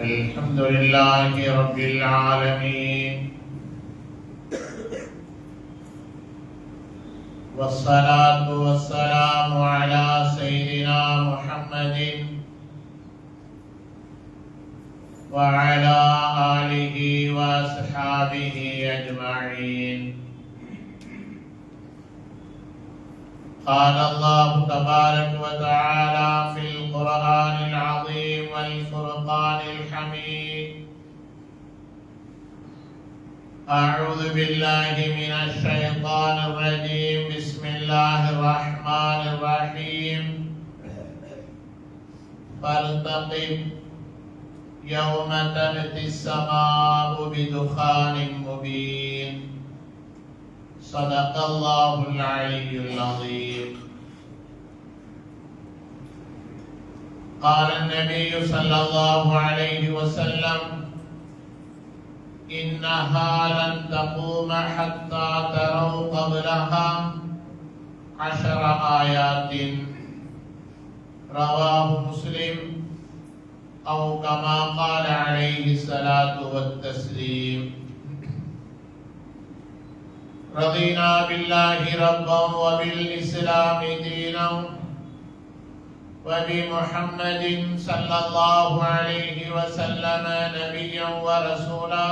الحمد لله رب العالمين والصلاة والسلام على سيدنا محمد وعلى آله وأصحابه أجمعين. قال الله تبارك وتعالى في القرآن العظيم والفرقان الحميد: أعوذ بالله من الشيطان الرجيم. بسم الله الرحمن الرحيم. فارتقب يوم تأتي السماء بدخان مبين. صدق الله العلي العظيم. قال النبي صلى الله عليه وسلم: إنها لن تقوم حتى تروا قبلها 10 آيات. رواه مسلم أو كما قال عليه الصلاة والتسليم. رضينا بالله ربا وبالإسلام دينا وبمحمد صلى الله عليه وسلم نبيا ورسولا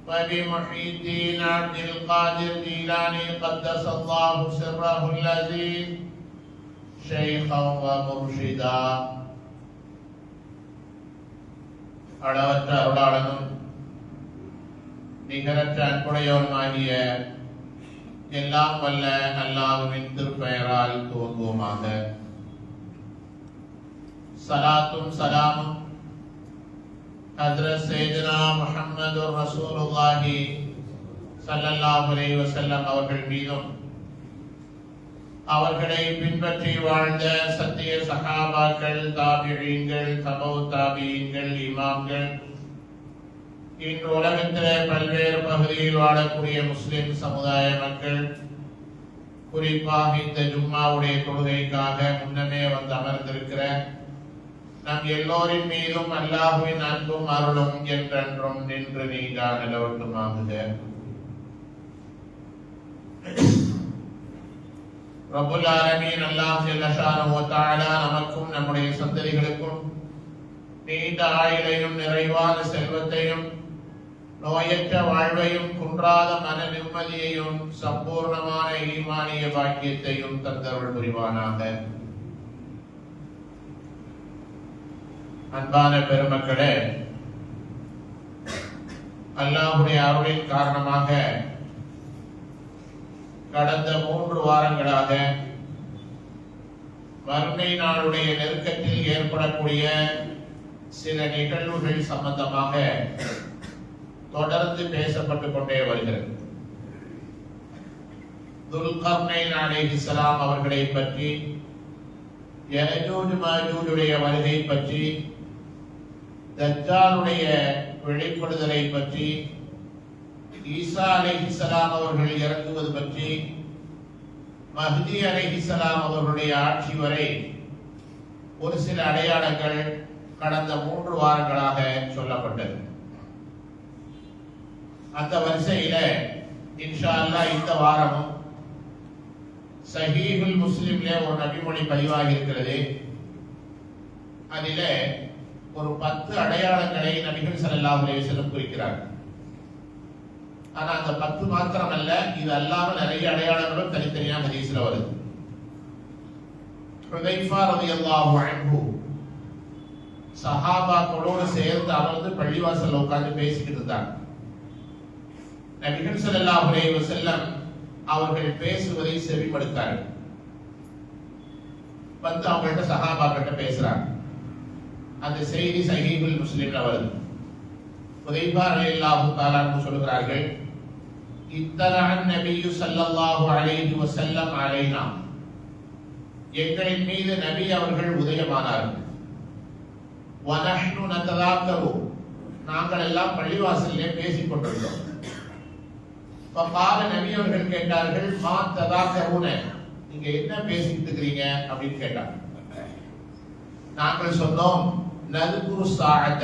وبمحي الدين عبد القادر جيلاني قدس الله سره العزيز شيخا ومرشدا. அளவற்ற அருளாளனும் நிகரற்ற அன்புடையவனுமாகிய எல்லாம் வல்ல அல்லாஹ்வின் திருப்பெயரால் துவங்குவோமாக. சலாத்தும் சலாமும் ஹஜ்ரத் சையதுனா முஹம்மதுர் ரசூலுல்லாஹி ஸல்லல்லாஹு அலைஹி வஸல்லம் அவர்கள் மீதும் அவர்களை பின்பற்றி வாழ்ந்த சத்திய சஹாபாக்கள், தாபிஈன்கள், தபவு தாபிஈன்கள், இமாம்கள், இன்று உலகத்திலே பல்வேறு பகுதியில் வாழக்கூடிய முஸ்லிம் சமுதாய மக்கள், குறிப்பாக இந்த ஜும்மாவுடைய தொழுகைக்காக முன்னமே வந்து அமர்ந்திருக்கிற நம் எல்லோரின் மீதும் அல்லாஹ்வின் அன்பும் அருளும் என்றென்றும் நின்று நீங்கா நிலவட்டுமாகுக. ரப்புல் ஆலமீன் அல்லாஹ் ஜல்ல ஷானஹு வ தஆலா நமக்கும் நம்முடைய சந்ததிகளுக்கும் நீண்ட ஆயுளையும் நிறைவான செல்வத்தையும் நோயற்ற வாழ்வையும் குன்றாத மன நிம்மதியையும் சம்பூர்ணமான ஈமானிய பாக்கியத்தையும் தந்தருள் புரிவானாக. அன்பான பெருமக்களே, அல்லாஹ்வுடைய அருளின் காரணமாக கடந்த 3 வாரங்களாக மறுமை நாளுடைய நெருக்கத்தில் ஏற்படக்கூடிய சில நிகழ்வுகள் சம்பந்தமாக தொடர்ந்து பேசப்பட்டுக் கொண்டே வருகிறது. துல்கர்னைன் அலைஹிஸ்ஸலாம் அவர்களை பற்றி, யஜூஜ் மஜூஜுடைய வருகை பற்றி, தஜ்ஜாலுடைய வெளிப்படுதலை பற்றி, ஈசா அலைஹிஸ்ஸலாம் அவர்கள் இறங்குவது பற்றி, மஹ்தி அலைஹிஸ்ஸலாம் அவர்களுடைய ஆட்சி வரை ஒரு சில அடையாளங்கள் கடந்த 3 வாரங்களாக சொல்லப்பட்டது. அந்த வரிசையில இன்ஷா அல்லாஹ் இந்த வாரமும் சஹீஹுல் முஸ்லிம்ல ஒரு நபிமொழி பதிவாகி இருக்கிறது. அதில ஒரு 10 அடையாளங்களை நபிகள் ஸல்லல்லாஹு அலைஹி வஸல்லம் குறிக்கிறார்கள். ஆனா அந்த 10 மாத்திரம் அல்ல, இது அல்லாம நிறைய அடையாளங்களும் தனித்தனியாக ஹதீஸ்ல வருது. ஹுதைஃபா ரலியல்லாஹு அன்ஹு சஹாபாக்களோடு சேர்ந்து அமர்ந்து பள்ளிவாசல்ல உட்கார்ந்து பேசிக்கிட்டு இருந்தாங்க. நபிகள் ஸல்லல்லாஹு அலைஹி வஸல்லம் அவர்கள் பேசுவதை செவிமடுத்தார்கள். வந்து அவங்கள்ட்ட சஹாபாக்கிட்ட பேசுறாங்க. அந்த செய்தி சஹீஹுல் முஸ்லிம்ல வருது. ஹுதைஃபா ரலியல்லாஹு தஆலா சொல்கிறார்கள்: இத்தலஅன் நபியு ஸல்லல்லாஹு அலைஹி வஸல்லம் அலைனா, எங்களின் மீது நபி அவர்கள் உதயமானார்கள். வனஹ்னு நததாக்கரு, நாங்கள் எல்லாம் பள்ளிவாசலிலே பேசிக் கொண்டிருந்தோம். நபி அவர்கள் கேட்டார்கள்: மா ததாக்கருன, நீங்க என்ன பேசிட்டு இருக்கீங்க அப்படின்னு கேட்டாங்க. நாங்கள் சொன்னோம், நதுகுரு சாஅத,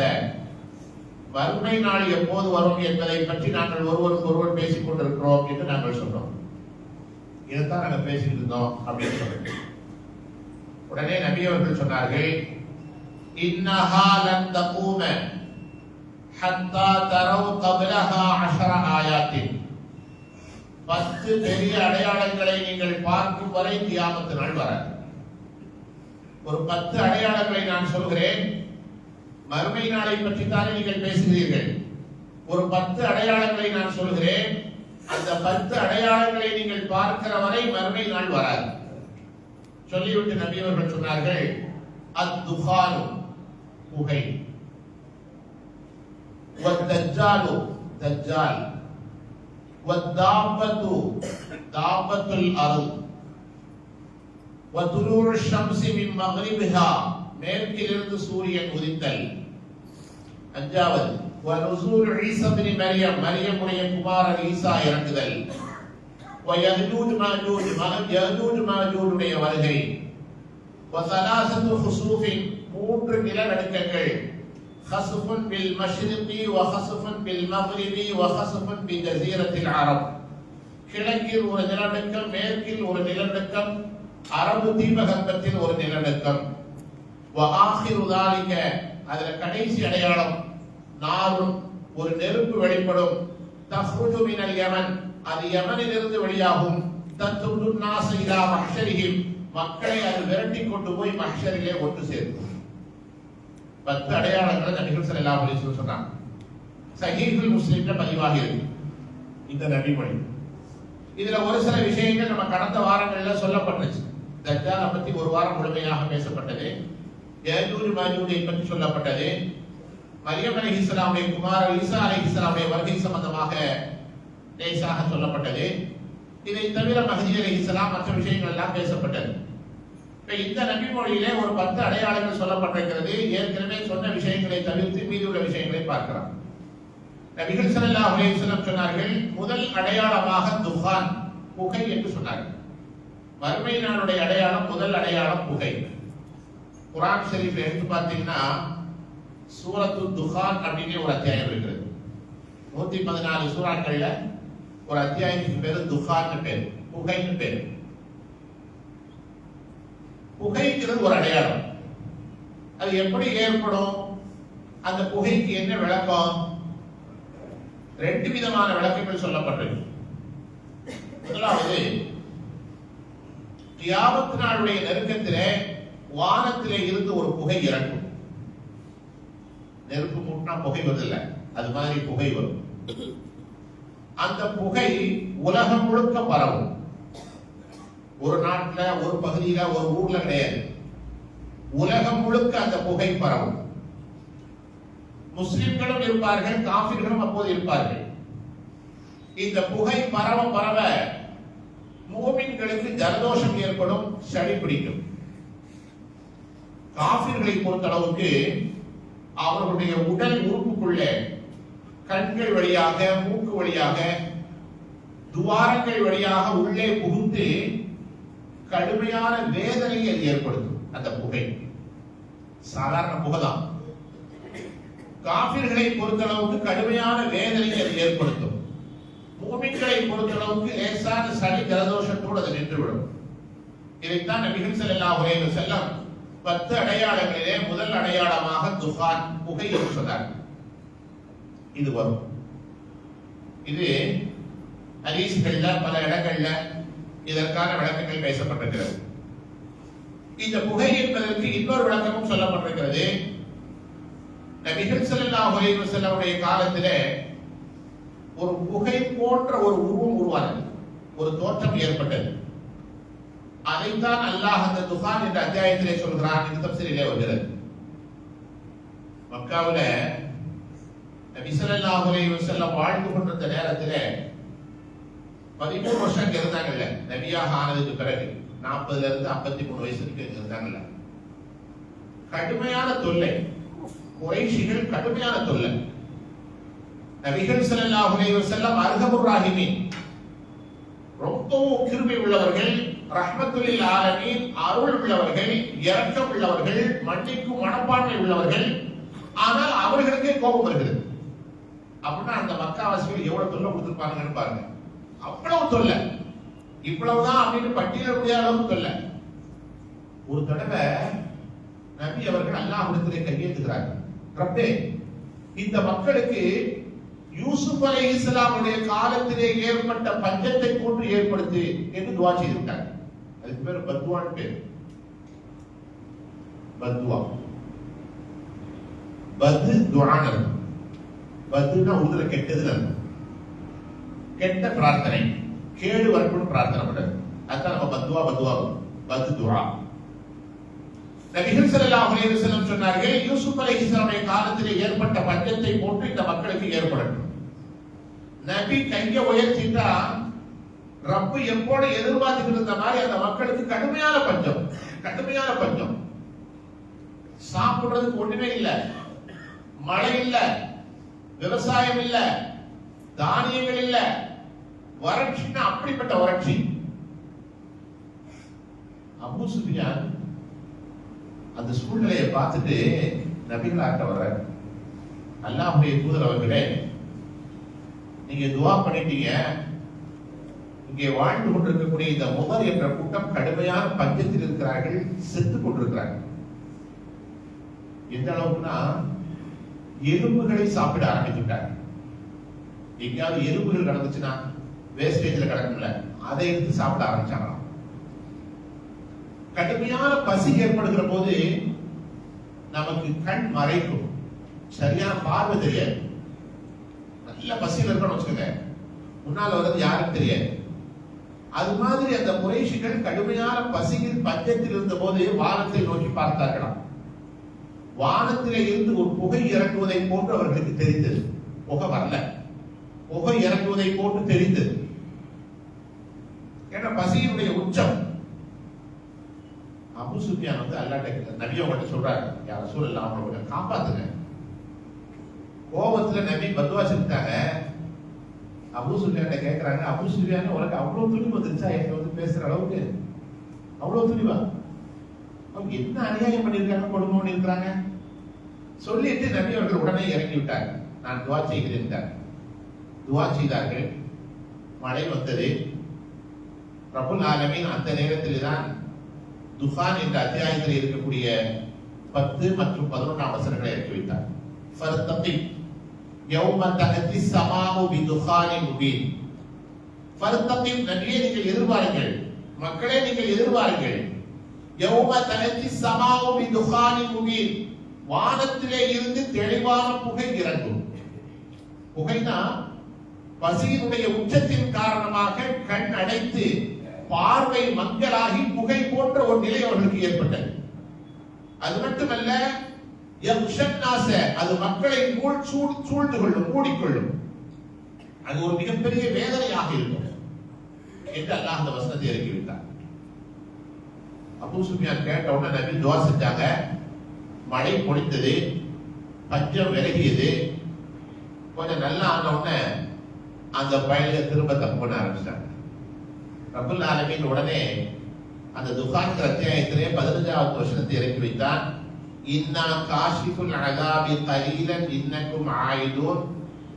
வறுமை நாள் எப்போது வரும் என்பதை பற்றி நாங்கள் ஒருவருக்கு ஒருவர் பேசிக் கொண்டிருக்கிறோம் என்று நாங்கள் சொன்னோம். இதைத்தான் நாங்கள் பேசிட்டு இருந்தோம் அப்படின்னு சொல்லுங்க. உடனே நபி அவர்கள் சொன்னார்கள், இன்னஹா லன் தகூம ஹத்தா தரவு கப்லஹா 10 ஆயாத்தின். 10 பெரிய அடையாளங்களை நீங்கள் பார்க்கும் வரை கியாமத் நாள் வராது. ஒரு 10 அடையாளங்களை நான் சொல்கிறேன், மறுமை நாளை பற்றி தானே நீங்கள் பேசுகிறீர்கள். ஒரு 10 அடையாளங்களை நான் சொல்கிறேன், அந்த 10 அடையாளங்களை நீங்கள் பார்க்கிற வரை மறுமை நாள் வராது. சொல்லிவிட்டு நபி அவர்கள் சொன்னார்கள், அத்-துகானு, புகை, வத்-தஜ்ஜாலு, தஜ்ஜால், வத்-தாபத்து, தாபத்துல் அர்த், வதுலூஉ ஷம்ஸி மின் மக்ரிபிஹா, மேற்கிலிருந்து சூரியன் உதித்தல். அஞ்சாவது, வநுஸூல் ஈஸா இப்னு மரியம், மரியமுடைய குமாரன் ஈசா இறங்குதல். வயஜூஜ் மாஜூஜ், யஜூஜ் மாஜூஜுடைய வருகை. வஸலாஸத்து ஹுஸூஃபின், 3 நிலநடுக்கங்கள். ஹஸ்ஃபுன் பில் மஷ்ரிகி வ ஹஸ்ஃபுன் பில் மக்ரிபி வ ஹஸ்ஃபுன் பி ஜஸீரத்தில் அரப். கிழக்கில் ஒரு நிலநடுக்கம், மேற்கில் ஒரு நிலநடுக்கம், அரபு தீபகற்பத்தில் ஒரு நிலநடுக்கம். வ ஆகிரு ذلك, அதுல கடைசி அடையாளம், நாரும் ஒரு நெருப்பு வெளிப்படும். தஃருஜு மினல் யமன், அது யமனிலிருந்து வெளியாகும். தத்துது நாஸ இலா மஹ்ஷரிஹிம், மக்களை அது விரட்டி கொண்டு போய் மஹ்ஷரிலே ஒன்று சேர்க்கும். 10 அடையாளங்களை நபிகள் ஸல்லல்லாஹு அலைஹி வஸல்லம் சொன்னாங்க. சஹீஹுல் முஸ்லிம்ல பதிவாகி இருக்கு இந்த நபிமொழி. இதுல ஒரு சில விஷயங்கள் நம்ம கடந்த வாரங்களில் சொல்லப்பட்டுச்சு. தஜ்ஜாலை பத்தி ஒரு வாரம் முழுமையாக பேசப்பட்டது. யஜூஜ் மாஜூஜை பற்றி சொல்லப்பட்டது. மரியம் அலைஹிஸ்ஸலாமுடைய குமாரர் ஈசா அலைஹிஸ்ஸலாமுடைய வருகை சம்பந்தமாக லேசாக சொல்லப்பட்டது. இதை தவிர மஹ்தி அலைஹிஸ்ஸலாம் மற்ற விஷயங்கள் எல்லாம் பேசப்பட்டது. இந்த நபிமொழியிலே ஒரு 10 அடையாளங்கள் சொல்லப்பட்டிருக்கிறது. ஏற்கனவே சொன்ன விஷயங்களை தவிர்த்து மீதியுள்ள விஷயங்களை பார்க்கலாம். நபிகள் ஸல்லல்லாஹு அலைஹி வஸல்லம் சொன்னார்கள், முதல் அடையாளமாக துஹான், புகை என்று சொன்னார்கள். மறுமை நாளுடைய அடையாளம், முதல் அடையாளம் புகை. குர்ஆன் ஷரீஃப் எடுத்து பார்த்தீங்கன்னா சூரத்து துஹான் அப்படின்னு ஒரு அத்தியாயம் இருக்கிறது. 114 சூறாக்கள்ல ஒரு அத்தியாயத்துக்கு பேரு துஹான் பேரு, புகைன்னு பேரு. புகைங்கிறது ஒரு அடையாளம். அது எப்படி ஏற்படும்? அந்த புகைக்கு என்ன விளக்கம்? 2 விதமான விளக்கங்கள் சொல்லப்பட்டிருக்கு. முதலாவது, கியாமத் நாளுடைய நெருக்கத்திலே வானத்திலே இருந்து ஒரு புகை இறங்கும். நெருப்பு மூட்டினா புகை வருதில்லை, அது மாதிரி புகை வரும். அந்த புகை உலகம் முழுக்க பரவும். ஒரு நாட்டுல, ஒரு பகுதியில, ஒரு ஊர்ல கிடையாது, உலகம் முழுக்க அந்த புகை பரவும். முஸ்லிம்களும் இருப்பார்கள், காஃபிர்களும் அப்போது இருப்பார்கள். இந்த புகை பரவ பரவ மூமின்களுக்கு ஜலதோஷம் ஏற்படும், சளி பிடிக்கும். காஃபிர்களை பொறுத்தளவுக்கு அவர்களுடைய உடல் உறுப்புக்குள்ளே கண்கள் வழியாக, மூக்கு வழியாக, துவாரங்கள் வழியாக உள்ளே புகுந்து கடுமையான வேதனையை அது ஏற்படுத்தும். அந்த புகை சாதாரண புகைதான். காஃபிர்களை பொறுத்தளவுக்கு கடுமையான வேதனையை அது ஏற்படுத்தும். மூமின்களை பொறுத்தளவுக்கு லேசான சளி ஜலதோஷத்தோடு அது நின்றுவிடும். இதைத்தான் நபிகள் ஸல்லல்லாஹு அலைஹி வஸல்லம் 10 அடையாளங்களிலே முதல் அடையாளமாக துஹான், புகை என்று சொன்னார். இது வரும். இது ஹதீஸ்கள்ல பல இடங்கள்ல இதற்கான விளக்கங்கள் பேசப்பட்டிருக்கிறது. இந்த புகை என்பதற்கு இன்னொரு விளக்கமும் சொல்லப்பட்டிருக்கிறது. நபிகள் ஸல்லல்லாஹு அலைஹி வஸல்லமுடைய காலத்திலே ஒரு புகை போன்ற ஒரு உருவம் உருவானது, ஒரு தோற்றம் ஏற்பட்டது. அதைத்தான் அல்லாஹ் அந்த துஹான் என்ற அத்தியாயத்திலே சொல்கிறான். இது தஃசீரிலே வருகிறது. மக்காவுல நபி ஸல்லல்லாஹு அலைஹி வஸல்லம் வாழ்ந்து கொண்டிருந்த நேரத்திலே 13 வருஷம் இருந்தாங்கல்ல, நபியாக ஆனதுக்கு பிறகு 40ல இருந்து 53 வயசு வரைக்கும் இருந்தாங்கல்ல. கடுமையான தொல்லை, குறைஷிகள் கடுமையான தொல்லை. நபிகள் ஸல்லல்லாஹு அலைஹி வஸல்லம் அர்ஹமுர் ராஹிமீன், ரொம்பவும் கிருபை உள்ளவர்கள், ரஹ்மத்துல் ஆலமீன், அருள் உள்ளவர்கள், இரக்கம் உள்ளவர்கள், மன்னிக்கும் மனப்பான்மை உள்ளவர்கள். ஆனால் அவர்களுக்கே கோபம் வருகிறது. அப்படின்னா அந்த மக்காவாசிகள் எவ்வளவு தொல்லை கொடுத்திருப்பாங்கன்னு பாருங்க. அவ்வளவு தொல்லை, இவ்வளவுதான் அப்படின்னு பட்டியல முடியாத அளவுக்கு தொல்லை. ஒரு தடவை நபி அவர்கள் அல்லாஹ்விடத்திலே கையேந்துகிறாங்க. ரப்பே, இந்த மக்களுக்கு யூசுப் அலைஹிஸ்ஸலாமுடைய காலத்திலே ஏற்பட்ட பஞ்சத்தை போன்று ஏற்படுத்து என்று துஆ செய்திருக்காங்க. அதுக்கு பேர் பத்வான்னு பேர். பத்வா, பது துஆன, பதுனா உதுல கெட்டது, கெட்ட பிரார்த்தனை, கேடு வரக்கூடிய பிரார்த்தனை பண்றது. அதான் நம்ம பத்வா பது துஆ. நபிகள் ஸல்லல்லாஹு அலைஹி வஸல்லம் சொன்னார்கள், யூசுப் அலைஹிஸ்ஸலாமுடைய காலத்திலே ஏற்பட்ட பஞ்சத்தை போன்று இந்த மக்களுக்கு ஏற்படட்டும். நபி கையை உயர்த்திட்டா ரப்பு எப்போது எதிர்பார்த்துட்டு இருந்த மாதிரி அந்த மக்களுக்கு கடுமையான பஞ்சம். சாப்பிடுறதுக்கு ஒண்ணுமே இல்ல, மழை இல்ல, விவசாயம் இல்ல, தானியங்கள் இல்ல, வறட்சின்னா அப்படிப்பட்ட வறட்சி. அபூ சுஃபியான் அந்த சூழ்நிலையை பார்த்துட்டு நபிகளாட்ட வர்ற, அல்லாஹ்வுடைய தூதர் அவர்களே, நீங்க துஆ பண்ணிட்டீங்க, இங்கே வாழ்ந்து கொண்டிருக்கக்கூடிய இந்த முகர் என்ற கூட்டம் கடுமையான பஞ்சத்தில் இருக்கிறார்கள், செத்து கொண்டிருக்கிறார்கள். எந்த அளவுக்குன்னா எறும்புகளை சாப்பிட ஆரம்பிச்சுட்டாங்க. எங்கேயாவது எறும்புகள் கிடந்துச்சுன்னா வேஸ்டேஜ்ல கிடக்கும்ல, அதை எடுத்து சாப்பிட ஆரம்பிச்சாங்களாம். கடுமையான பசி ஏற்படுகிற போது நமக்கு கண் மறைக்கும், சரியான பார்வை தெரியாது. நல்ல பசியில் இருக்கணும்னு வச்சுக்கோங்க, முன்னால் வர்றது யாரும் தெரியாது. அது மாதிரி அந்த குறைஷிகள் கடுமையான பசியில் பஞ்சத்தில் இருந்த போது வானத்தை நோக்கி பார்த்தார்களாம். வானத்திலே இருந்து ஒரு புகை இறங்குவதை போன்று அவர்களுக்கு தெரிந்தது. புகை வரல, புகை இறங்குவதை போன்று தெரிந்தது. ஏன்னா பசியினுடைய உச்சம். அபூ சுஃபியான் வந்து அல்லாஹ்ட்ட நபி அவங்கள்ட்ட சொல்றாரு, யா ரசூலல்லாஹ், அவங்களை காப்பாத்துங்க. கோபத்துல நபி பத்வா செஞ்சுட்டாங்க. அபூ சுஃபியான்ட்ட கேட்கறாங்க, அபூ சுஃபியான், உனக்கு அவ்வளவு துணிவு வந்துருச்சா என்கிட்ட வந்து பேசுற அளவுக்கு? அவ்வளவு துணிவா? அவங்க என்ன அநியாயம் பண்ணிருக்காங்க, கொடுமை பண்ணிருக்காங்க சொல்லிட்டு நபி அவர்கள் உடனே இறங்கி விட்டாங்க. நான் துவா செய்கிறேன். துவா செய்தார்கள், மழை வந்தது. ரப்புல் ஆலமீன் அந்த நேரத்தில் தான் துஃபான் என்ற அத்தியாயத்தில் இருக்கக்கூடிய 10 மற்றும் 11 வசனங்களை இறக்கி வைத்தார். ஃபர்தகிப் யௌம தஅதி ஸமாஉ பிதுஃபானின் முபீன். ஃபர்தகிப், நபியே நீங்கள் எதிர்பாருங்கள், மக்களே நீங்கள் எதிர்பாருங்கள். யௌம தஅதி ஸமாஉ பிதுஃபானின் முபீன், வானத்திலே இருந்து தெளிவான புகை இறங்கும். புகைனா பசியினுடைய உச்சத்தின் காரணமாக கண் அடைத்து பார்வை மங்கலாகி புகை போன்ற ஒரு நிலை அவர்களுக்கு ஏற்பட்டது. அது மட்டுமல்ல, அது மக்களை சூழ்ந்து கொள்ளும், மூடிக்கொள்ளும். அது ஒரு மிகப்பெரிய வேதனையாக இருக்கும் என்று அல்லாஹ் அந்த வசனத்தை இறக்கி விட்டார். அபூ சுஃபியான் கேட்ட உடனே நபி துஆ செஞ்சாங்க. மழை பொழிந்தது, பஞ்சம் விலகியது. கொஞ்சம் நல்லா ஆன உடனே அந்த பயல திரும்ப தப்பு பண்ண ஆரம்பிச்சிட்டாங்க. ரப்புல் ஆலமீன் உடனே அந்த துஃபான் அத்தியாயத்திலே 15வது வசனத்தை இறக்கி வைத்தான். இன்னா காஷிஃபுல் அஸாபி கலீலன் இன்னக்கும் ஆயிதூன்.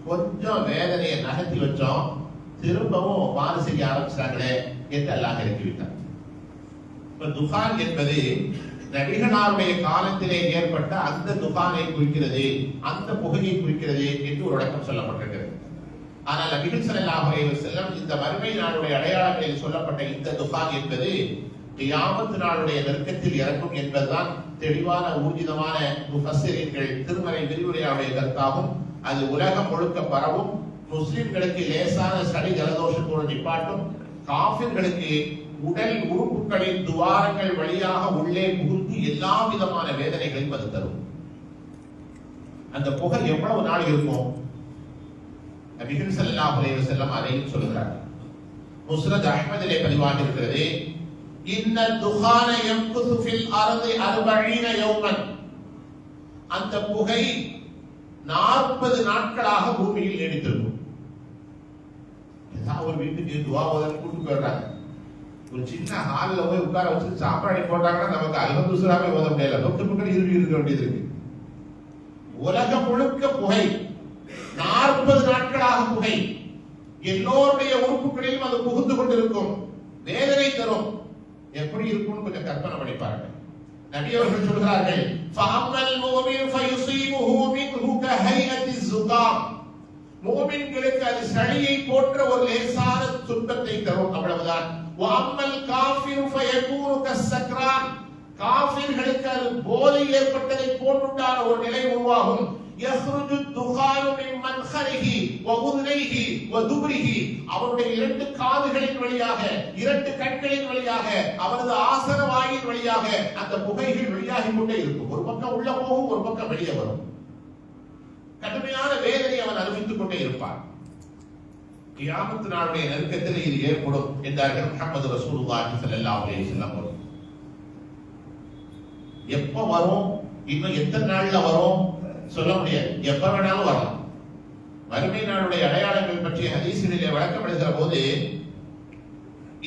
கொஞ்சம் வேதனையை நகர்த்தி வச்சோம், திரும்பவும் வாறு செய்ய ஆரம்பிச்சாங்களே என்று அல்லாஹ் இறக்கி வைத்தான். இப்ப துஃபான் என்பது நபிகளாருடைய காலத்திலே ஏற்பட்ட அந்த துஃபானை குறிக்கிறது, அந்த புகையை குறிக்கிறது என்று ஒரு விளக்கம் சொல்லப்பட்டிருக்கிறது. ஆனால் நபிகள் ஸல்லல்லாஹு அலைஹி வஸல்லம் இந்த மறுமை நாளுடைய அடையாளங்களில் சொல்லப்பட்ட இந்த துஃபான் என்பது கியாமத் நாளுடைய நெருக்கத்தில் இறங்கும் என்பதுதான் தெளிவான ஊர்ஜிதமான முஃபஸ்ஸிரீன்கள் திருமறை விரிவுரையாவுடைய கருத்தாகும். அது உலகம் முழுக்க பரவும். முஸ்லிம்களுக்கு லேசான சளி ஜலதோஷத்தோடு நிப்பாட்டும். காஃபிர்களுக்கு உடல் உறுப்புகளின் துவாரங்கள் வழியாக உள்ளே புகுந்து எல்லா விதமான வேதனைகளையும் அது தரும். அந்த புகை எவ்வளவு நாள் இருக்கும்? நபிகள் ஸல்லல்லாஹு அலைஹி வஸல்லம் அதையும் சொல்கிறார். முஸ்னத் அஹ்மதிலே பதிவாகி இருக்கிறது, இன்ன துஹான யம்குது ஃபில் அர்தி 40 யௌமன். அந்த புகை 40 நாட்களாக பூமியில் நீடித்திருக்கும். ஒரு வீட்டுக்கு துஆ ஓதன்னு கூட்டு போயிடுறாங்க. ஒரு சின்ன ஹாலில் போய் உட்கார வச்சு சாப்பாடு போட்டாங்கன்னா நமக்கு அல்ஹம்துலில்லாஹ் ஓத முடியல, தொட்டு பக்கம் இருக்க வேண்டியது இருக்கு. உலகம் முழுக்க புகை, 40 நாட்களாக புகை, எல்லோருடைய உறுப்புகளிலும் அது புகுந்து கொண்டிருக்கும், வேதனை தரும். எப்படி இருக்கும் கொஞ்சம் கற்பனை பண்ணி பாருங்க. நபி அவர்கள் சொல்கிறார்கள், ஃபஅம்மல் முஃமின் ஃபயுஸீபுஹு மின்ஹு கஹைஅத்தி ஸுகாம். முஃமின்களுக்கு அது சளியை போன்ற ஒரு லேசான துன்பத்தை தரும், அவ்வளவுதான். வஅம்மல் காஃபிரு ஃபயகூனு கஸ்ஸக்ரான். காஃபிர்களுக்கு அது போதை ஏற்பட்டதை போன்றுண்டான ஒரு நிலை உருவாகும். யஹ்ருஜு துகானு மின் மன்ஹரிஹி வ உத்னைஹி வ துப்ரிஹி. அவருடைய 2 காதுகளின் வழியாக, 2 கண்களின் வழியாக, அவரது ஆசன வாயின் வழியாக அந்த புகைகள் வெளியாகி கொண்டே இருக்கும். ஒரு பக்கம் உள்ள போகும், ஒரு பக்கம் வெளியே வரும். கடுமையான வேதனை அவன் அனுபவித்துக் கொண்டே இருப்பான். கியாமத் நாளுடைய நெருக்கத்தில் இது ஏற்படும் என்றார்கள் முஹம்மது ரசூலுல்லாஹி ஸல்லல்லாஹு அலைஹி வஸல்லம் அவர்கள். எப்ப வரும், இன்னும் எத்தனை நாள்ல வரும் சொல்ல முடியாது, எப்ப வேணாலும் வரலாம். வறுமை நாளுடைய அடையாளங்கள் பற்றிய ஹதீஸ்களிலே விளக்கப்படுகிற போது,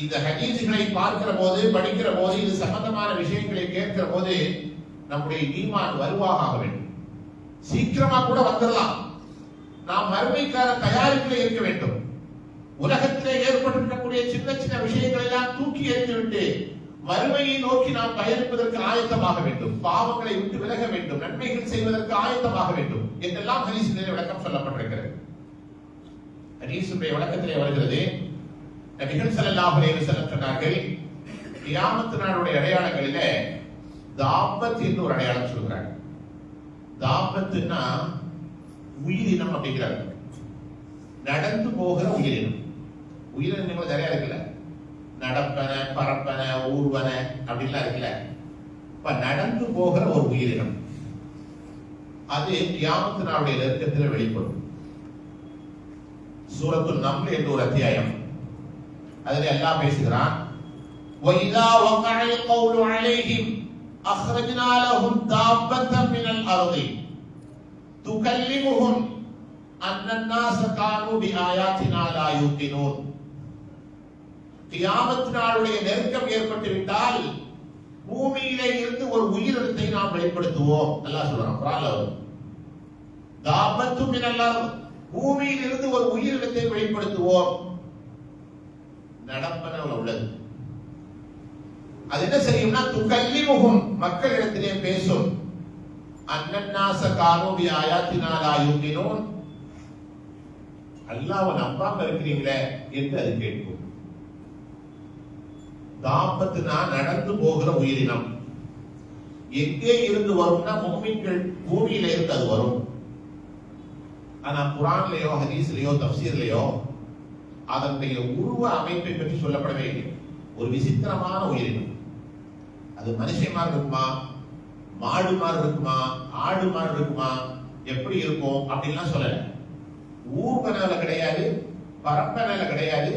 இந்த ஹதீஸ்களை பார்க்கிற போது, படிக்கிற போது, இது சம்பந்தமான விஷயங்களை கேட்கிற போது நம்முடைய ஈமான் வலுவாக வேண்டும். சீக்கிரமா கூட வந்துடலாம். நாம் மறுமைக்கான தயாரிப்பில் இருக்க வேண்டும். உலகத்திலே ஏற்பட்டிருக்கக்கூடிய சின்ன சின்ன விஷயங்கள் எல்லாம் தூக்கி எறிந்துவிட்டு மறுமையை நோக்கி நாம் பயணிப்பதற்கு ஆயத்தமாக வேண்டும். பாவங்களை விட்டு விலக வேண்டும், நன்மைகள் செய்வதற்கு ஆயத்தமாக வேண்டும் என்றெல்லாம் ஹதீஸிலே விளக்கம் சொல்லப்பட்டிருக்கிறது. ஹதீஸுடைய விளக்கத்திலே வருகிறது, நபிகள் ஸல்லல்லாஹு அலைஹி வஸல்லம் சொன்னார்கள், கியாமத் நாளுடைய அடையாளங்களிலே தாபத் என்று ஒரு அடையாளம் சொல்கிறாங்க. தாபத்துன்னா உயிரினம் அப்படிங்கிறாங்க, நடந்து போகிற உயிரினம். உயிரினங்கள் நிறைய இருக்குல்ல, நடப்பன, பரப்பன, ஊர்வன அப்படின்லாம் இருக்குல்ல. இப்ப நடந்து போகிற ஒரு உயிரினம் அது கியாமத் நாளுடைய நெருக்கத்தில் வெளிப்படும். சூரத்துல் நம்ல் என்ற ஒரு அத்தியாயம், அதில் அல்லாஹ் பேசுகிறான், وَإِذَا وَقَعَ الْقَوْلُ عَلَيْهِمْ أَخْرَجْنَا لَهُمْ دَابَّةً مِنَ الْأَرْضِ تُكَلِّمُهُمْ أَنَّ النَّاسَ كَانُوا بِآيَاتِنَا لَا يُوقِنُونَ. கியாமத் நாளுடைய நெருக்கம் ஏற்பட்டு விட்டால் பூமியிலே இருந்து ஒரு உயிரினத்தை நாம் வெளிப்படுத்துவோம். அல்லாஹ் சொல்றான் குர்ஆன்ல, தாபத்து மினல் அர்த், பூமியில் இருந்து ஒரு உயிரினத்தை வெளிப்படுத்துவோம். நடப்பனவுல உள்ளது. அது என்ன செய்யும்னா, துகல்லிமுஹும், மக்களிடத்திலே பேசும். அன்னன்னாஸ கானூ பி ஆயாத்தினா லா யுகினூன், அல்லாஹ்வை நம்பாம இருக்கிறீங்களே என்று அது கேட்கும். தாபத்துனா நடந்து போகிற உயிரினம். எங்கே இருந்து வரும்னா, முஃமின்கள் பூமியில இருந்து அது வரும். ஆனா குர்ஆன்லயோ ஹதீஸ்லயோ தஃப்சீர்லயோ அதனுடைய உருவ அமைப்பை பற்றி சொல்லப்படவே இல்லை. ஒரு விசித்திரமான உயிரினம். அது மனுஷன் மாதிரி இருக்குமா, மாடு மாதிரி இருக்குமா, ஆடு மாதிரி இருக்குமா, எப்படி இருக்கும் அப்படின்லாம் சொல்லல. ஊர்வனால கிடையாது, பரப்பனால கிடையாது,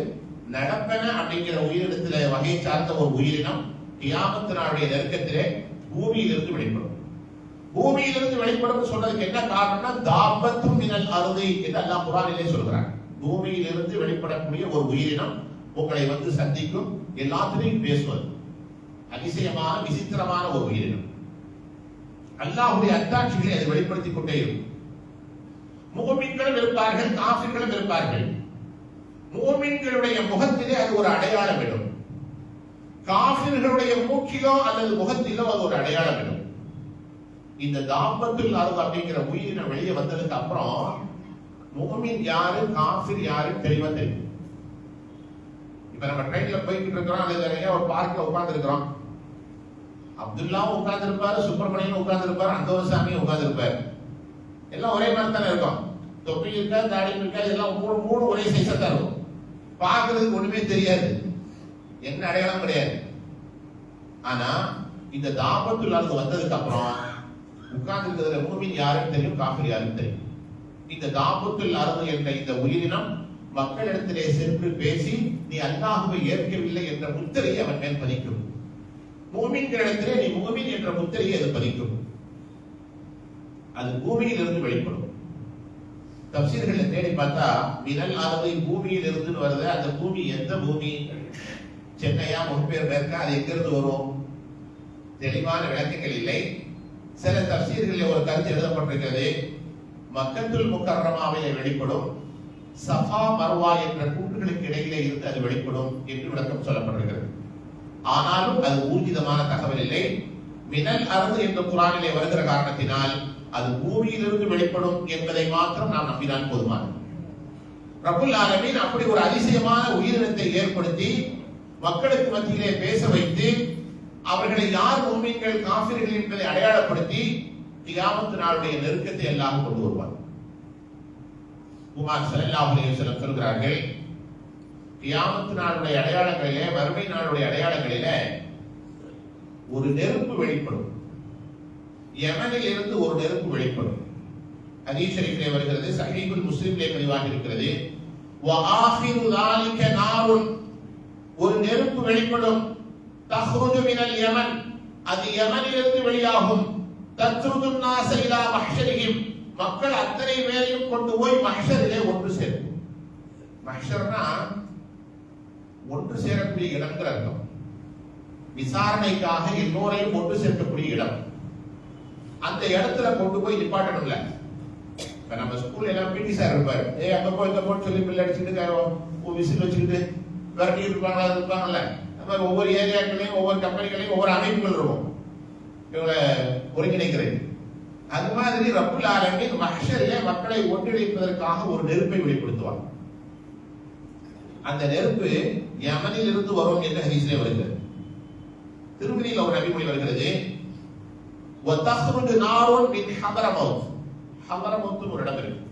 நடப்பன அப்படிங்கிற உயிரினத்தில வகை சார்ந்த ஒரு உயிரினம் கியாமத் நாளுடைய நெருக்கத்திலே பூமியிலிருந்து வெளிப்படும். பூமியிலிருந்து வெளிப்படும் சொன்னதுக்கு என்ன காரணம்னா, தாபத்து மினல் அர்தி என்று அல்லாஹ் குர்ஆனிலே சொல்கிறான். பூமியிலிருந்து வெளிப்படக்கூடிய ஒரு உயிரினம் உங்களை வந்து சந்திக்கும், எல்லாத்திலையும் பேசுவது. அதிசயமான விசித்திரமான ஒரு உயிரினம். அல்லாஹ்வுடைய அத்தாட்சிகளை அது வெளிப்படுத்திக் கொண்டே இருக்கும். முஃமின்களும் இருப்பார்கள், காஃபிர்களும் இருப்பார்கள். முஃமின்களுடைய முகத்திலே அது ஒரு அடையாளம் இடும், காஃபிர்களுடைய மூக்கிலோ அல்லது முகத்திலோ அது ஒரு அடையாளம் இடும். இந்த தாபத்துல் அர்த் அப்படிங்கிற உயிரினம் வெளியே வந்ததுக்கு அப்புறம் முஃமின் யாரு, காஃபிர் யாரு தெளிவா தெரியும். இப்ப நம்ம ட்ரெயின்ல போய்கிட்டு இருக்கிறோம், அல்லது ஒரு பார்க்ல உட்கார்ந்து இருக்கிறோம். அப்துல்லாவும் உட்கார்ந்து இருப்பாரு, சுப்பிரமணியனும் உட்கார்ந்து இருப்பாரு, அந்தோசாமியும் உட்கார்ந்து இருப்பாரு. எல்லாம் ஒரே மாதிரி தானே இருக்கும். தொப்பி இருக்கா, தாடி இருக்கா, எல்லாம் மூணு ஒரே சைஸா தான் இருக்கும். பார்க்கறதுக்கு ஒண்ணுமே தெரியாது, என்ன அடையாளம் கிடையாது. ஆனா இந்த தாபத்துல் அர்த் வந்ததுக்கு அப்புறம் உட்கார்ந்து இருக்கிறதுல முஃமின் யாருன்னு தெரியும், காஃபிர் யாருன்னு தெரியும். இந்த தாபத்துல் அர்த் என்ற இந்த உயிரினம் மக்களிடத்திலே சென்று பேசி நீ அல்லாஹ்வை ஏற்கவில்லை என்ற முத்திரையை அவன் மேல் பதிக்கும். முஃமின்களிடத்திலே நீ முஃமின் என்ற முத்திரையை அது பதிக்கும். அது பூமியில் இருந்து வெளிப்படும். தஃப்சீர்களை தேடி பார்த்தா மினல் அர்தி பூமியில் இருந்து வருது. அந்த பூமி எந்த பூமி? சென்னையா முன்பெயர்ல இருக்கா, அது எங்கிருந்து வரும்? தெளிவான விளக்கங்கள் இல்லை. சில தஃசீர்களில் ஒரு கருத்து எழுதப்பட்டிருக்கிறது, மக்கத்துல் முக்கர்ரமாவிலே வெளிப்படும், சஃபா மர்வா என்ற கூட்டுகளுக்கு இடையிலே இருந்து அது வெளிப்படும் என்று விளக்கம் சொல்லப்பட்டிருக்கிறது. ஆனாலும் அது ஊர்ஜிதமான தகவல் இல்லை. மினல் அர்து என்ற குர்ஆனிலே வருகிற காரணத்தினால் அது பூமியிலிருந்து வெளிப்படும் என்பதை மாத்திரம் நாம் நம்பினால் போதுமானது. ரப்புல் ஆலமீன் அப்படி ஒரு அதிசயமான உயிரினத்தை ஏற்படுத்தி மக்களுக்கு மத்தியிலே பேச வைத்து அவர்களை யார் முஃமின்கள் காஃபிர்கள் என்பதை அடையாளப்படுத்தி கியாமத் நாளுடைய நெருக்கத்தை எல்லாம் கொண்டு வருவார். உமர் ஸல்லல்லாஹு அலைஹி வஸல்லம் சொல்கிறார்கள், கியாமத் நாளுடைய அடையாளங்களிலே, மறுமை நாளுடைய அடையாளங்களிலே ஒரு நெருப்பு வெளிப்படும். யமனில் இருந்து ஒரு நெருப்பு வெளிப்படும். ஹதீஸ் ஷரீஃபிலே வருகிறது, சஹீஹுல் முஸ்லிமிலே பதிவாகி இருக்கிறது, வ ஆகிரு ذلك நாருன், ஒரு நெருப்பு வெளிப்படும், தஹ்ருஜு மினல் யமன், அது யமனிலிருந்து வெளியாகும், தத்ருது الناس இலா மஹ்ஷரிஹிம், மக்கள் அத்தனை பேரையும் கொண்டு போய் மஹ்ஷரிலே ஒன்று சேர்க்கும். மஹ்ஷர்னா ஒன்று சேரக்கூடிய இடம்ங்கிற அர்த்தம். விசாரணைக்காக எல்லோரையும் ஒன்று சேர்க்கக்கூடிய இடம். அந்த இடத்துல கொண்டு போய் நிப்பாட்டணும்ல. இப்ப நம்ம ஸ்கூல்ல எல்லாம் பிடி சார் இருப்பாரு, அங்க போய் இந்த போட்டு சொல்லி பிள்ளை அடிச்சுட்டு விசில் வச்சுக்கிட்டு விரட்டி இருப்பாங்கல்ல. அந்த மாதிரி ஒவ்வொரு ஏரியாக்களையும், ஒவ்வொரு கம்பெனிகளையும், ஒவ்வொரு அமைப்புகள் இருக்கும் இவங்களை ஒருங்கிணைக்கிறது. அது மாதிரி ரப்புல் ஆலமீன் மஹ்ஷரிலே மக்களை ஒன்றிணைப்பதற்காக ஒரு நெருப்பை வெளிப்படுத்துவார். அந்த நெருப்பு யமனில் இருந்து வரும் என்று ஹதீஸிலே வருகிறது. திருமதியில் ஒரு நபிமொழி வருகிறது, வதஹ்ருஜு நாருன் மின் ஹதரமௌத். ஹதரமௌத் ஒரு இடம் இருக்கு.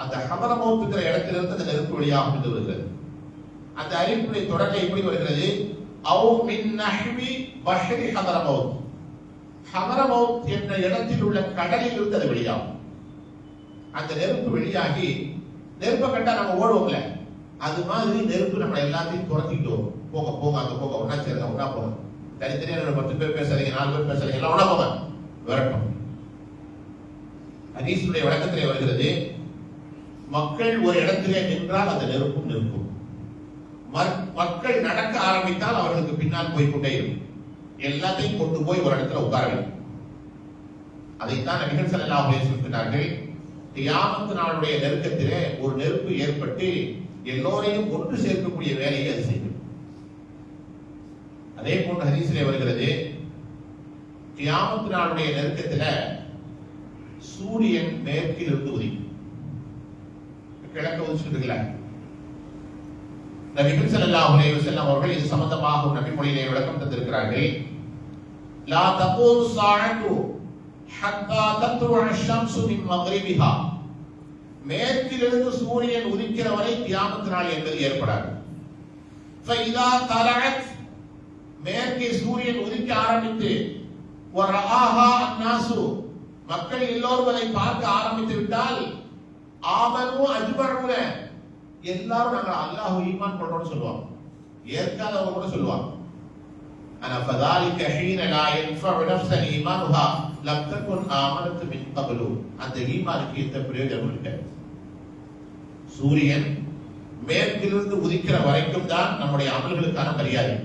அந்த ஹதரமௌத்ங்கிற இடத்திலிருந்து அந்த நெருப்பு வெளியாகும் என்று வருகிறது. அந்த அறிவிப்புடைய தொடர்ந்து எப்படி வருகிறது, அவ் மின் நஹ்வி பஹ்ரி ஹதரமௌத். ஹதரமௌத் என்ற இடத்தில் உள்ள கடலில் இருந்து அது வெளியாகும். அந்த நெருப்பு வெளியாகி, நெருப்பை கண்டா நம்ம ஓடுவோம்ல, அது மாதிரி நெருப்பு நம்ம எல்லாத்தையும் துரத்திட்டு வரும். போங்க போங்க, அங்க போங்க, ஒன்னா சேருங்க, ஒன்னா போங்க, தனித்தனியா 10 பேர் பேசுறீங்க, 4 பேர் பேசுறீங்க, எல்லாம் ஒன்னா போங்க, விரட்டும். ஹதீஸுடைய வழக்கத்திலே வருகிறது, மக்கள் ஒரு இடத்திலே நின்றால் அந்த நெருப்பும் நிற்கும். மக்கள் நடக்க ஆரம்பித்தால் அவர்களுக்கு பின்னால் போய்கொண்டே இருக்கும். எல்லாத்தையும் கொண்டு போய் ஒரு இடத்துல உட்கார வேண்டும். அதைத்தான் நபிகள் ஸல்லல்லாஹு அலைஹி வஸல்லம் சொன்னார்கள், கியாமத் நாளுடைய நெருக்கத்திலே ஒரு நெருப்பு ஏற்பட்டு எல்லோரையும் ஒன்று சேர்க்கக்கூடிய வேலையை அது செய்யும். அதே போன்ற ஹதீஸிலே வருகிறது, கியாமத் நாளுடைய நெருக்கத்திலே சூரியன் மேற்கில் இருந்து உதிக்கும். கிழக்கு உதிச்சுட்டு நபிகள் ஸல்லல்லாஹு அலைஹி வஸல்லம் அவர்கள் இது சம்பந்தமாக நபிமொழியிலே விளக்கம் தந்திருக்கிறார்கள். லா தகூமு ஸாஅத்து ஹத்தா தத்லுஅ அஷ்-ஷம்ஸு மின் மக்ரிபிஹா. மேற்கிலிருந்து சூரியன் உதிக்கிற வரை கியாமத் நாள் என்பது ஏற்படாது. ஃபஇதா தலஅத், மேற்கே சூரியன் உதிக்க ஆரம்பித்து, வரஆஹா அன்னாசு, மக்கள் எல்லோரும் அதை பார்க்க ஆரம்பித்து விட்டால், ஆமனு அஜ்மஉன, எல்லாரும் நாங்கள் அல்லாஹ் ஈமான் கொள்றோம்னு சொல்லுவாங்க. ஏற்காதவங்க கூட சொல்லுவாங்க, அன ஃபதாலிக ஹீன லா யன்ஃபஉ நஃப்ஸன் ஈமானுஹா லம் தகுன் ஆமனத் மின் கப்லு. அந்த ஈமானுக்கு எந்த பிரயோஜனமும் இருக்காது. சூரியன் மேற்கிலிருந்து உதிக்கிற வரைக்கும் தான் நம்முடைய அமல்களுக்கான மரியாதை.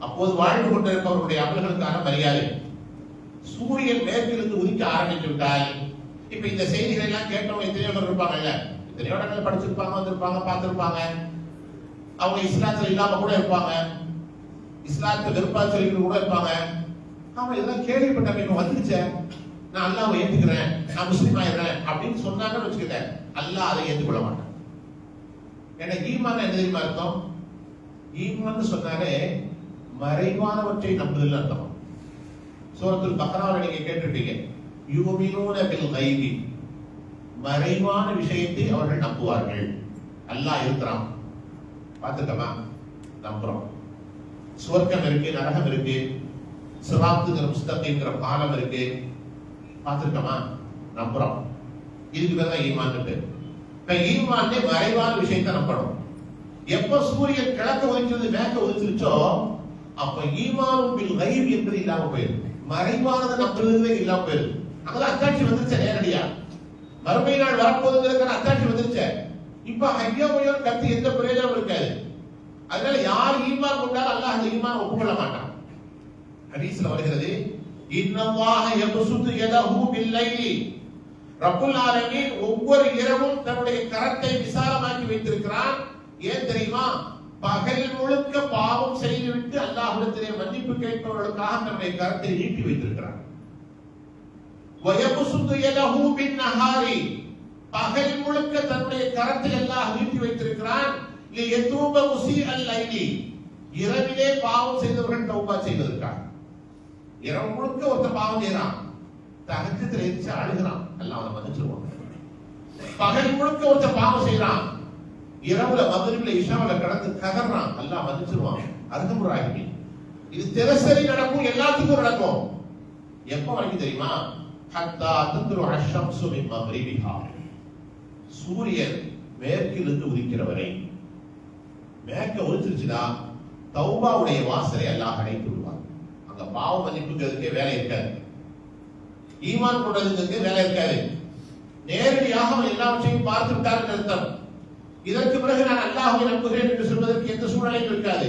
அப்போது வாழ்ந்து கொண்டிருப்பவர்களுடைய அமல்களுக்கான மரியாதை. சூரியன் மேற்கிலிருந்து உதிக்க ஆரம்பித்து விட்டால், இப்ப இந்த செய்திகள் எல்லாம் கேட்டவங்க எத்தனையோ பேர் இருப்பாங்கல்ல, எத்தனையோ இடங்களை படிச்சிருப்பாங்க, வந்திருப்பாங்க, பார்த்திருப்பாங்க. அவங்க இஸ்லாத்துல இல்லாம கூட இருப்பாங்க, இஸ்லாத்தை வெறுப்பா சொல்லிட்டு கூட இருப்பாங்க. அவன் இதெல்லாம் கேள்விப்பட்டாங்க, இப்ப வந்துருச்சே, நான் அல்லாஹ்வை ஏத்துக்கிறேன், நான் முஸ்லீம் ஆயிடுறேன் அப்படின்னு சொன்னாங்கன்னு வச்சுக்கிட்டேன், அல்லாஹ் அதை ஏற்றுக்கொள்ள மாட்டான். ஏன்னா ஈமான் என்ன தெரியுமா அர்த்தம்? ஈமான் சொன்னாலே மறைவானவற்றை நம்புதல் அர்த்தம். சூரத்துல் பக்ராவில் நீங்க கேட்டிருப்பீங்க, யுமினூன பில் கைபி, மறைவான விஷயத்தை அவர்கள் நம்புவார்கள். அல்லாஹ் இருக்கிறான், பார்த்துக்கமா, நம்புறோம். சுவர்க்கம் இருக்கு, நரகம் இருக்கு, சிராத்துங்கிற முஸ்தகீம்ங்கிற பாலம் இருக்கு, பார்த்திருக்கமா, நம்புறோம். இதுக்கு பேர் தான் ஈமான் இருக்கு. இப்ப ஈமான் மறைவான விஷயத்தை நம்பணும். எப்ப சூரியன் கிழக்க உதிக்கிறது மேற்க உதிச்சிருச்சோ, அப்ப ஈமானும் பில் கைப் என்பது இல்லாம போயிருக்கு. மறைவானதை நம்புறதே இல்லாம போயிருக்கு. அங்கதான் அத்தாட்சி வந்துருச்சு நேரடியா. மறுமை நாள் வரப்போகுதுங்கிற அத்தாட்சி வந்துருச்சு. இப்ப ஐயா கத்து எந்த பிரயோஜனம் இருக்காது. அதனால யார் ஈமான் கொண்டாலும் அல்லாஹ் அந்த ஈமான் ஒப்புக்கொள்ள மாட்டான். ஹதீஸ்ல வருகிறது, இன்னல்லாஹ யப்சுது யதஹு பில்லைலி, ரப்புல் ஆலமீன் ஒவ்வொரு இரவும் தன்னுடைய கரத்தை விசாலமாக்கி வைத்திருக்கிறான். ஏன் தெரியுமா? பகல் முழுக்க பாவம் செய்துவிட்டு அல்லாஹ்விடத்திலே மன்னிப்பு கேட்பவர்களுக்காக தன்னுடைய கரத்தை நீட்டி வைத்திருக்கிறான். வயப்சுது யதஹு பின்னஹாரி, பகல் முழுக்க தன்னுடைய கரத்தை அல்லாஹ் நீட்டி வைத்திருக்கிறான். லியதூப முஸீஅல் லைலி, இரவிலே பாவம் செய்தவர்கள் தௌபா செய்வதற்காக. இரவு முழுக்க ஒருத்தர் பாவம் செய்யறான், தஹஜ்ஜுதுல எந்திரிச்சு அழுகிறான், அல்லாஹ் அவனை மன்னிச்சிருவான். பகல் முழுக்க ஒருத்தர் பாவம் செய்யறான், இரவுல மக்ரிப்ல இஷாவுல கடந்து கதறான், அல்லாஹ் மன்னிச்சிருவான். அர்ஹமுர் ராஹிமீன். இது தினசரி நடக்கும், எல்லாத்துக்கும் நடக்கும். எப்ப வரைக்கும் தெரியுமா? ஹத்தா தத்ரு அஷம்சு மின் மக்ரிபிஹா, சூரியன் மேற்கிலிருந்து உதிக்கிற வரை. மேற்க உதிச்சிருச்சுன்னா தௌபாவுடைய வாசலை அல்லாஹ் அடைத்து விடுவார். அங்க பாவ மன்னிப்புங்கிறதுக்கே வேலை இருக்காது, ஈமான் கொண்டதுக்கு வேலை இருக்காது. நேரடியாக அவன் எல்லாவற்றையும் பார்த்து விட்டார் அர்த்தம். இதற்கு பிறகு நான் அல்லாஹ்வை நம்புகிறேன் என்று சொல்வதற்கு எந்த சூழலையும் இருக்காது.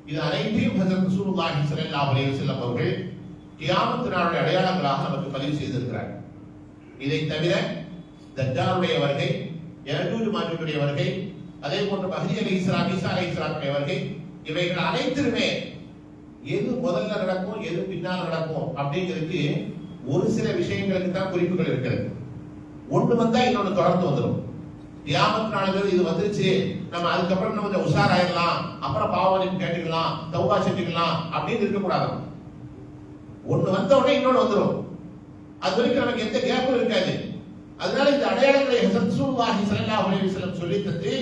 இது அனைத்தையும் ஹஜ்ரத் ரசூலுல்லாஹி ஸல்லல்லாஹு அலைஹி வஸல்லம் அவர்கள் கியாமத் நாளுடைய அடையாளங்களாக நமக்கு பதிவு செய்திருக்கிறார். இதை தவிர தஜ்ஜாலுடைய வருகை, யஜூஜ் மாஜூஜுடைய வருகை, அதே போன்று மஹ்தி அலைஹிஸ்ஸலாம், ஈசா அலைஹிஸ்ஸலாமுடைய வருகை, இவைகள் அனைத்துமே எது முதல்ல நடக்கும் எது பின்னால் நடக்கும் அப்படிங்கிறதுக்கு ஒரு சில விஷயங்களுக்கு தான் குறிப்புகள் இருக்கிறது. ஒன்று வந்தா இன்னொன்று தொடர்ந்து வந்துடும். கியாமத் நாளில் இது வந்துருச்சு, நம்ம அதுக்கப்புறம் நம்ம கொஞ்சம் உஷாராயிடலாம், அப்புறம் பாவம் கேட்டுக்கலாம், தௌபா செஞ்சுக்கலாம் அப்படின்னு இருக்கக்கூடாது. ஒண்ணு வந்த உடனே இன்னொன்று வந்துடும். அது வரைக்கும் நமக்கு எந்த கேப்பும் இருக்காது. அதனால இந்த அடையாளங்களை ஹஜ்ரத் ரசூலுல்லாஹி ஸல்லல்லாஹு அலைஹி வஸல்லம் சொல்லி தந்து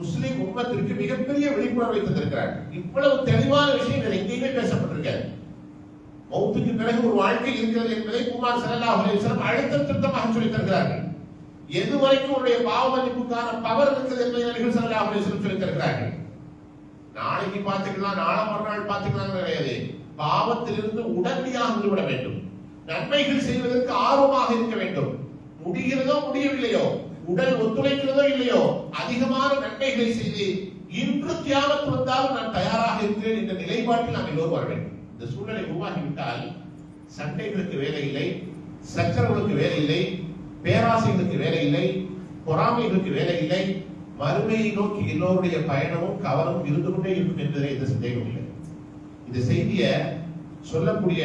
முஸ்லிம் உம்மத்திற்கு மிகப்பெரிய விழிப்புணர்வை தந்திருக்கிறார். இவ்வளவு தெளிவான விஷயங்கள் எங்கேயுமே பேசப்பட்டிருக்காது. மௌத்துக்கு பிறகு ஒரு வாழ்க்கை இருக்கிறது என்பதை குமார் ஸல்லல்லாஹு அலைஹி வஸல்லம் அழுத்தம் திருத்தமாக சொல்லி தருகிறார்கள். எது வரைக்கும் உடைய பாவ மன்னிப்புக்கான பவர் இருக்குது என்பதை நபிகள் ஸல்லல்லாஹு அலைஹி வஸல்லம் சொல்லி தருகிறார்கள். நாளைக்கு பார்த்துக்கலாம், நாளை மறுநாள் பார்த்துக்கலாம் கிடையாது. பாவத்திலிருந்து உடனடியாக விடுபட வேண்டும். நன்மைகள் செய்வதற்கு ஆர்வமாக இருக்க வேண்டும். முடிகிறதோ முடியவில்லையோ, உடல் ஒத்துழைக்கிறதோ இல்லையோ, அதிகமான நன்மைகளை செய்து இன்று தியாகத்து வந்தாலும் நான் தயாராக இருக்கிறேன் என்ற நிலைப்பாட்டில் நாம் எல்லோரும் வர வேண்டும். இந்த சூழ்நிலை உருவாகிவிட்டால் சண்டைகளுக்கு வேலை இல்லை, சச்சரவுகளுக்கு வேலை இல்லை, பேராசைகளுக்கு வேலை இல்லை, பொறாமைகளுக்கு வேலை இல்லை. மறுமையை நோக்கி எல்லோருடைய பயணமும் கவனமும் இருந்து கொண்டே இருக்கும் என்பதிலே எந்த சந்தேகம் இல்லை. இந்த செய்தியை சொல்லக்கூடிய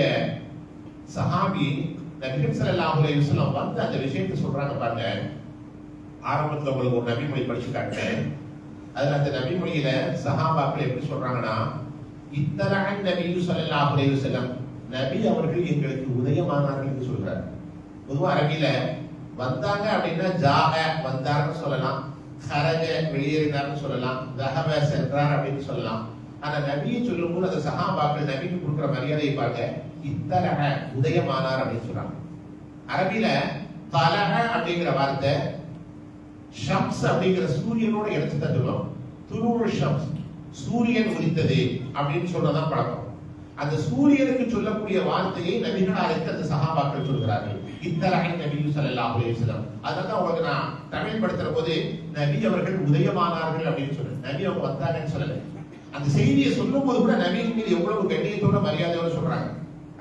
சஹாபி நபிகள் ஸல்லல்லாஹு அலைஹி வஸல்லம் வந்து அந்த விஷயத்தை சொல்றாங்க பாருங்க. ஆரம்பத்தில் உங்களுக்கு ஒரு நபிமொழி படிச்சு காட்டுறேன். அதுல அந்த நபிமொழியில சஹாபாக்கள் எப்படி சொல்றாங்கன்னா, இத்தலஅன் நபியு ஸல்லல்லாஹு அலைஹி வஸல்லம், நபி அவர்கள் எங்களுக்கு உதயமானார்கள் என்று சொல்றாரு. பொதுவா அரபியில வந்தாங்க அப்படின்னா ஜாஅ வந்தார்னு சொல்லலாம், ஹரஜ வெளியேறினார்னு சொல்லலாம், தஹப சென்றார் அப்படின்னு சொல்லலாம். ஆனா நபியை சொல்லும்போது அந்த சஹாபாக்கள் நபிக்கு கொடுக்கிற மரியாதையை பாருங்க. இத்தலஹ உதயமானார் அப்படின்னு சொல்றாங்க. அரபியில தலஹ அப்படிங்கிற வார்த்தை ஷம்ஸ் அப்படிங்கிற சூரியனோட எடுத்து தந்துடும். துருவு ஷம்ஸ், சூரியன் உதித்தது அப்படின்னு சொல்றதான் பழக்கம். அந்த சூரியனுக்கு சொல்லக்கூடிய வார்த்தையை நபிகளாருக்கு அந்த சஹாபாக்கள் சொல்கிறார்கள். இத்தலஹ நபியு ஸல்லல்லாஹு அலைஹி வஸல்லம். அதான் உங்களுக்கு நான் தமிழ் படுத்துற போது நபி அவர்கள் உதயமானார்கள் அப்படின்னு சொல்றேன். நபி அவங்க வந்தாங்கன்னு சொல்லல. அந்த செய்தியை சொல்லும் போது கூட நபியின் மீது எவ்வளவு கண்ணியத்தோட மரியாதையோட சொல்றாங்க.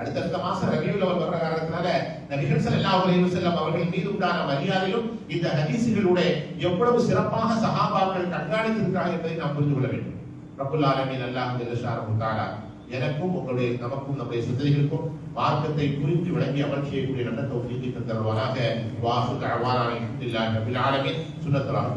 அடுத்தடுத்த மாசம் ரபியுல் அவல் வர்ற காரணத்தினால நபிகள் ஸல்லல்லாஹு அலைஹி வஸல்லம் அவர்கள் மீது உண்டான மரியாதையும் இந்த ஹதீஸுகளோட எவ்வளவு சிறப்பாக சஹாபாக்கள் கண்காணித்திருக்கிறார்கள் என்பதை நாம் புரிந்து கொள்ள வேண்டும். ரப்புல் ஆலமீன் அல்லாஹ் ஜல்ல ஷானஹு தஆலா எனக்கும் உங்களுடைய நமக்கும் நம்முடைய சிந்தனைகளுக்கும் மார்க்கத்தை புரிந்து விளங்கி அமல் செய்யக்கூடிய நல்ல தௌஃபீக்கை தந்தருள்வாராக. வாஹு தஅவானா அல்ஹம்துலில்லாஹி ரப்பில் ஆலமீன். சுன்னத்துல்லாஹி